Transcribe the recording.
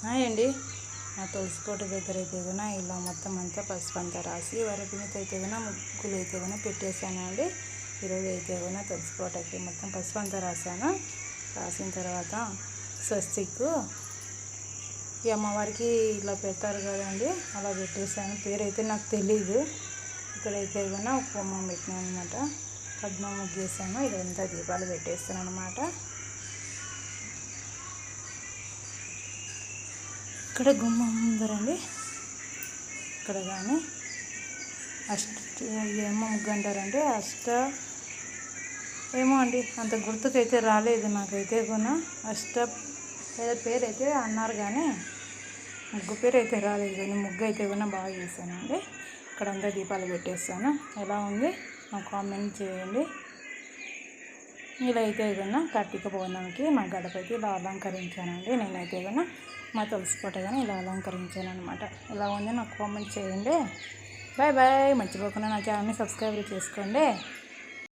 Hi అండి. మా తులసి కోట దగ్గర అయితే కూడా ఇలా మొత్తం అంతా పసుపు అంతా రాసి వరపు మీద అయితే కూడా ముగ్గులు అయితే కూడా పెట్టేశాను అండి. ఈరోజు అయితే కూడా తులసి కోటకి మొత్తం పసుపు అంతా రాశాను. రాసిన తర్వాత స్వస్తిక్ ఈ అమ్మవారికి ఇలా పెడతారు కదండి, అలా పెట్టేశాను. పేరు అయితే నాకు తెలీదు. ఇక్కడైతే కూడా ఒక బొమ్మ పెట్టినాను అనమాట. పద్మ ముగ్గేసాను. ఇదంతా దీపాలు పెట్టేస్తాను అనమాట. ఇక్కడ గుమ్మం ముందరండి, ఇక్కడ కానీ ఏమో ముగ్గు అంటారండి, ఏమో అండి, అంత గుర్తుకైతే రాలేదు నాకైతే కూడా. ఏదో పేరు అయితే అన్నారు కానీ ముగ్గు పేరు అయితే రాలేదు. కానీ ముగ్గు అయితే కూడా బాగా చేశానండి. ఇక్కడంతా దీపాలు పెట్టేస్తాను. ఎలా ఉంది నాకు కామెంట్ చేయండి. ఇలా అయితే కూడా కార్తీక పౌర్ణమికి మా గడప అయితే ఇలా అలంకరించానండి. నేనైతే కూడా మా తులసి కోట కానీ ఇలా అలంకరించాను అనమాట. ఇలా ఉంది నాకు కామెంట్ చేయండి. Bye bye. మర్చిపోకుండా నా ఛానల్ని సబ్స్క్రైబ్ చేసుకోండి.